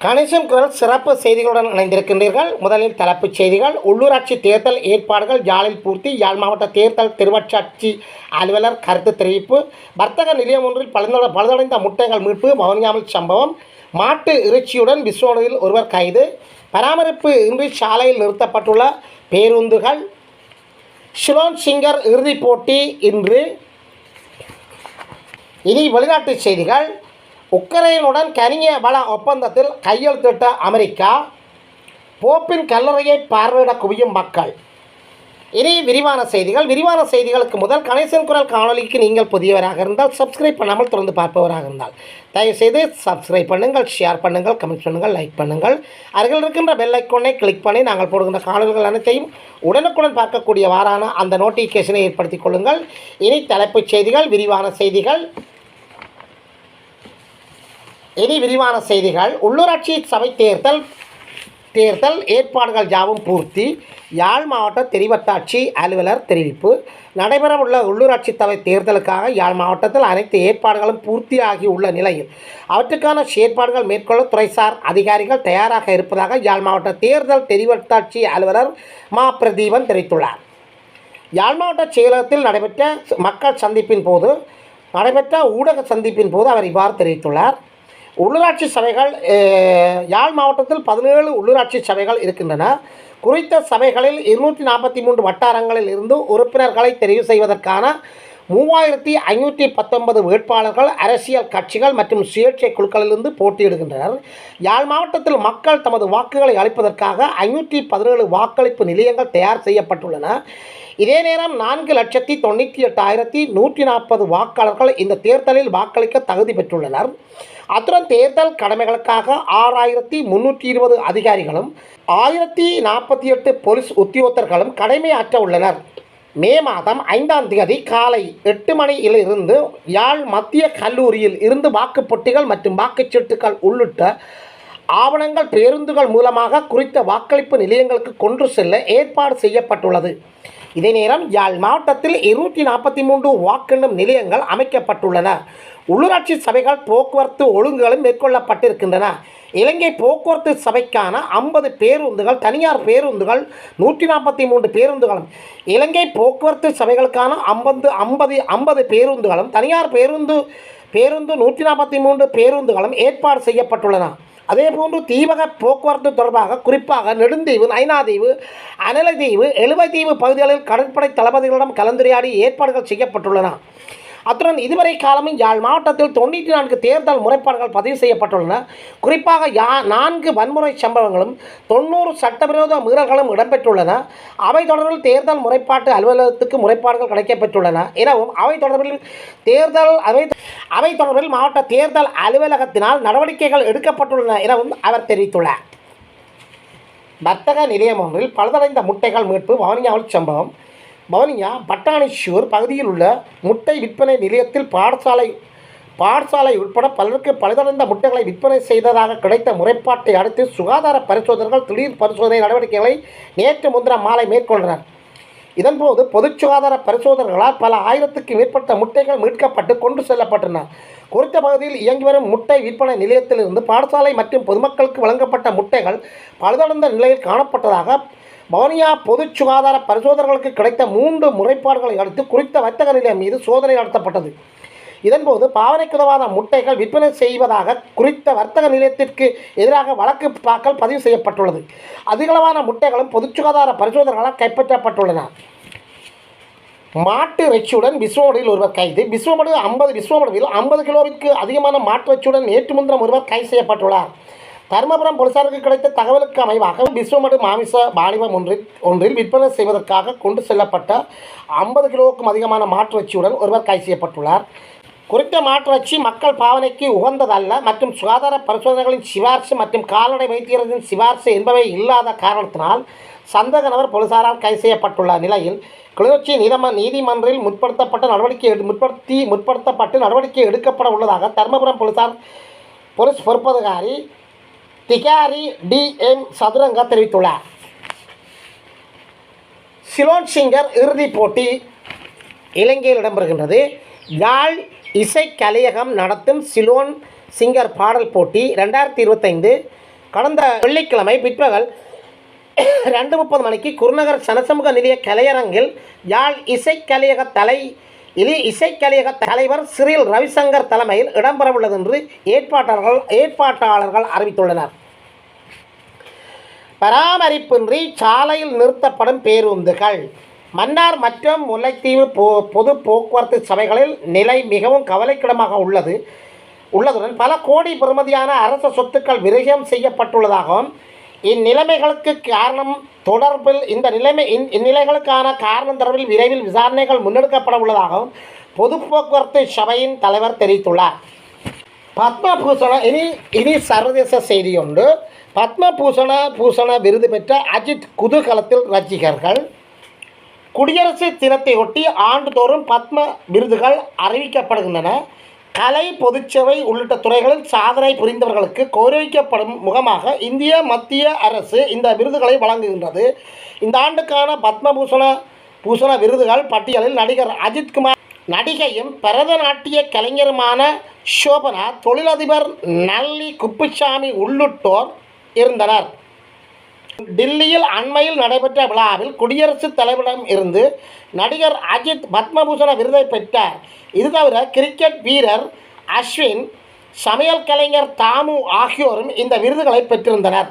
கணேசன் குரல் சிறப்பு செய்திகளுடன் இணைந்திருக்கின்றீர்கள். முதலில் தலைப்புச் செய்திகள். உள்ளூராட்சி தேர்தல் ஏற்பாடுகள் யாழில் பூர்த்தி. யாழ் மாவட்ட தேர்தல் திருவட்டாட்சி அலுவலர் கருத்து தெரிவிப்பு. வர்த்தக நிலையம் ஒன்றில் பழுதடைந்த முட்டைகள் மீட்பு. வவுனியாவில் சம்பவம். மாட்டு இறைச்சியுடன் விஸ்வனில் ஒருவர் கைது. பராமரிப்பு இன்றி சாலையில் நிறுத்தப்பட்டுள்ள பேருந்துகள். சிலோன் சிங்கர் இறுதிப் போட்டி இன்று. இனி வெளிநாட்டுச் செய்திகள். உக்ரைனுடன் கனிய வள ஒப்பந்தத்தில் கையெழுத்திட்ட அமெரிக்கா. போப்பின் கல்லறையை பார்வையிட குவியும் மக்கள். இனி விரிவான செய்திகள். விரிவான செய்திகளுக்கு முதல் கணேசன் குரல் காணொலிக்கு நீங்கள் புதியவராக இருந்தால் சப்ஸ்கிரைப் பண்ணாமல் தொடர்ந்து பார்ப்பவராக இருந்தால் தயவுசெய்து சப்ஸ்கிரைப் பண்ணுங்கள், ஷேர் பண்ணுங்கள், கமெண்ட் பண்ணுங்கள், லைக் பண்ணுங்கள். அருகில் இருக்கின்ற பெல் ஐக்கானை கிளிக் பண்ணி நாங்கள் போடுகின்ற காணொலிகள் அனைத்தையும் உடனுக்குடன் பார்க்கக்கூடியவாறான அந்த நோட்டிஃபிகேஷனை ஏற்படுத்திக் கொள்ளுங்கள். இனி தலைப்புச் செய்திகள். விரிவான செய்திகள். உள்ளூராட்சி சபை தேர்தல் ஏற்பாடுகள் யாவும் பூர்த்தி. யாழ் மாவட்ட தெரிவத்தாட்சி அலுவலர் தெரிவிப்பு. நடைபெறவுள்ள உள்ளூராட்சி சபை தேர்தலுக்காக யாழ் மாவட்டத்தில் அனைத்து ஏற்பாடுகளும் பூர்த்தியாகியுள்ள நிலையில் அவற்றுக்கான செயற்பாடுகள் மேற்கொள்ள துறைசார் அதிகாரிகள் தயாராக இருப்பதாக யாழ் மாவட்ட தேர்தல் தெரிவத்தாட்சி அலுவலர் மா பிரதீபன் தெரிவித்துள்ளார். யாழ் மாவட்ட செயலகத்தில் நடைபெற்ற ஊடக சந்திப்பின் போது அவர் இவ்வாறு தெரிவித்துள்ளார். உள்ளூராட்சி சபைகள் யாழ் மாவட்டத்தில் 17 உள்ளூராட்சி சபைகள் இருக்கின்றன. குறித்த சபைகளில் 243 வட்டாரங்களில் இருந்து உறுப்பினர்களை தெரிவு செய்வதற்கான 3519 வேட்பாளர்கள் அரசியல் கட்சிகள் மற்றும் சுயேட்சை குழுக்களிலிருந்து போட்டியிடுகின்றனர். யாழ் மாவட்டத்தில் மக்கள் தமது வாக்குகளை அளிப்பதற்காக 517 வாக்களிப்பு நிலையங்கள் தயார் செய்யப்பட்டுள்ளன. இதே நேரம் 4,98,140 வாக்காளர்கள் இந்த தேர்தலில் வாக்களிக்க தகுதி பெற்றுள்ளனர். அத்துடன் தேர்தல் கடமைகளுக்காக 6,320 அதிகாரிகளும் 1,048 போலீஸ் உத்தியோகத்தர்களும் கடமையாற்ற உள்ளனர். மே மாதம் 5ஆம் தேதி காலை 8 மணியிலிருந்து யாழ் மத்திய கல்லூரியில் இருந்து வாக்குப்பொட்டிகள் மற்றும் வாக்குச்சீட்டுகள் உள்ளிட்ட ஆவணங்கள் பேருந்துகள் மூலமாக குறித்த வாக்களிப்பு நிலையங்களுக்கு கொண்டு செல்ல ஏற்பாடு செய்யப்பட்டுள்ளது. இதே நேரம் யாழ் மாவட்டத்தில் 243 வாக்கெண்ணும் நிலையங்கள் அமைக்கப்பட்டுள்ளன. உள்ளூராட்சி சபைகள் போக்குவரத்து ஒழுங்குகளும் மேற்கொள்ளப்பட்டிருக்கின்றன. இலங்கை போக்குவரத்து சபைக்கான 50 பேருந்துகள், தனியார் பேருந்துகள் 143 பேருந்துகளும், இலங்கை போக்குவரத்து சபைகளுக்கான 50 பேருந்துகளும், தனியார் பேருந்து 143 பேருந்துகளும் ஏற்பாடு செய்யப்பட்டுள்ளன. அதேபோன்று தீவக போக்குவரத்து தொடர்பாக குறிப்பாக நெடுந்தீவு, நைனாதீவு, அனலதீவு, எழுவைதீவு பகுதிகளில் கடற்படை தளபதிகளிடம் கலந்துரையாடி ஏற்பாடுகள் செய்யப்பட்டுள்ளன. அத்துடன் இதுவரை காலமும் யாழ் மாவட்டத்தில் 94 தேர்தல் முறைப்பாடுகள் பதிவு செய்யப்பட்டுள்ளன. குறிப்பாக 4 வன்முறை சம்பவங்களும் 90 சட்டவிரோத மீறல்களும் இடம்பெற்றுள்ளன. அவை தொடர்பில் தேர்தல் முறைப்பாட்டு அலுவலகத்துக்கு முறைப்பாடுகள் கிடைக்கப்பெற்றுள்ளன எனவும் அவை தொடர்பில் மாவட்ட தேர்தல் அலுவலகத்தினால் நடவடிக்கைகள் எடுக்கப்பட்டுள்ளன எனவும் அவர் தெரிவித்துள்ளார். வர்த்தக நிலையம் ஒன்றில் பழுதடைந்த முட்டைகள் மீட்பு. வவுனியாவில் சம்பவம். வவுனியா பட்டாணிஷூர் பகுதியில் உள்ள முட்டை விற்பனை நிலையத்தில் பாடசாலை உட்பட பலருக்கு பழுதடைந்த முட்டைகளை விற்பனை செய்ததாக கிடைத்த முறைப்பாட்டை அடுத்து சுகாதார பரிசோதகர்கள் திடீர் பரிசோதனை நடவடிக்கைகளை நேற்று முன்தினம் மாலை மேற்கொண்டனர். இதன்போது பொது சுகாதார பரிசோதகர்களால் பல ஆயிரத்துக்கு மேற்பட்ட முட்டைகள் மீட்கப்பட்டு கொண்டு செல்லப்பட்டன. குறித்த பகுதியில் இயங்கி வரும் முட்டை விற்பனை நிலையத்திலிருந்து பாடசாலை மற்றும் பொதுமக்களுக்கு வழங்கப்பட்ட முட்டைகள் பழுதடைந்த நிலையில் காணப்பட்டதாக வவுனியா பொது சுகாதார பரிசோதகர்களுக்கு கிடைத்த 3 முறைப்பாடுகளை அடுத்து குறித்த வர்த்தக நிலையம் மீது சோதனை நடத்தப்பட்டது. இதன்போது பாவனைக்குதவாத முட்டைகள் விற்பனை செய்வதாக குறித்த வர்த்தக நிலையத்திற்கு எதிராக வழக்கு தாக்கல் பதிவு செய்யப்பட்டுள்ளது. அதிகளவான முட்டைகளும் பொது சுகாதார பரிசோதகர்களால் கைப்பற்றப்பட்டுள்ளன. மாட்டு இறைச்சியுடன் விஸ்வமடுவில் ஒருவர் கைது. விஸ்வமடுவில் 50 கிலோவிற்கு அதிகமான மாட்டு இறைச்சியுடன் நேற்று முன்தினம் ஒருவர் கைது செய்யப்பட்டுள்ளார். தருமபுரம் போலீசாருக்கு கிடைத்த தகவலுக்கு அமைவாக விஸ்வமடு மாமிச வாணிபம் ஒன்றில் விற்பனை செய்வதற்காக கொண்டு செல்லப்பட்ட 50 கிலோவுக்கும் அதிகமான மாட்டு இறைச்சியுடன் ஒருவர் கைது செய்யப்பட்டுள்ளார். குறித்த மாட்டு இறைச்சி மக்கள் பாவனைக்கு உகந்ததல்ல மற்றும் சுகாதார பரிசோதனைகளின் சிபார்சு மற்றும் கால்நடை வைத்தியரின் சிபார்சு என்பவை இல்லாத காரணத்தினால் சந்தேக நபர் போலீசாரால் கைது செய்யப்பட்டுள்ள நிலையில் கிளிநொச்சி நீதிமன்றில் முற்படுத்தப்பட்டு நடவடிக்கை எடுக்கப்பட உள்ளதாக தருமபுரம் போலீஸ் பொறுப்பதிகாரி திகாரி DM சதுரங்க தெரிவித்துள்ளார். சிலோன் சிங்கர் இறுதிப் போட்டி இலங்கையில் இடம்பெறுகின்றது. யாழ் இசை கலையகம் நடத்தும் சிலோன் சிங்கர் பாடல் போட்டி 2025 கடந்த வெள்ளிக்கிழமை பிற்பகல் 2:30 மணிக்கு குருநகர் சனசமூக நிலைய கலையரங்கில் யாழ் இசைக்கலையக தலைவர் சிறில் ரவிசங்கர் தலைமையில் இடம்பெறவுள்ளது என்று ஏற்பாட்டாளர்கள் அறிவித்துள்ளனர். பராமரிப்பின்றி சாலையில் நிறுத்தப்படும் பேருந்துகள். மன்னார் மற்றும் முல்லைத்தீவு பொது போக்குவரத்து சபைகளில் நிலை மிகவும் கவலைக்கிடமாக உள்ளதுடன் பல கோடி பெறுமதியான அரச சொத்துக்கள் விரயம் செய்யப்பட்டுள்ளதாகவும் இந்நிலைமைகளுக்கு காரணம் தொடர்பில் இந்நிலைகளுக்கான காரணம் தொடர்பில் விரைவில் விசாரணைகள் முன்னெடுக்கப்பட உள்ளதாகவும் பொது போக்குவரத்து சபையின் தலைவர் தெரிவித்துள்ளார். பத்மபூஷண இனி சர்வதேச செய்தி ஒன்று. பத்மபூஷண விருது பெற்ற அஜித் குதூகலத்தில் ரசிகர்கள். குடியரசு தினத்தையொட்டி ஆண்டுதோறும் பத்ம விருதுகள் அறிவிக்கப்படுகின்றன. கலை, பொதுச்சேவை உள்ளிட்ட துறைகளில் சாதனை புரிந்தவர்களுக்கு கௌரவிக்கப்படும் முகமாக இந்திய மத்திய அரசு இந்த விருதுகளை வழங்குகின்றது. இந்த ஆண்டுக்கான பத்மபூஷண விருதுகள் பட்டியலில் நடிகர் அஜித்குமார், நடிகையும் பரதநாட்டிய கலைஞருமான ஷோபனா, தொழிலதிபர் நல்லி குப்புசாமி உள்ளிட்டோர் இருந்தனர். டில்லியில் அண்மையில் நடைபெற்ற விழாவில் குடியரசுத் தலைவரிடம் இருந்து நடிகர் அஜித் பத்மபூஷண விருதை பெற்றார். இது தவிர கிரிக்கெட் வீரர் அஸ்வின், சமையல் கலைஞர் தாமு ஆகியோரும் இந்த விருதுகளை பெற்றிருந்தனர்.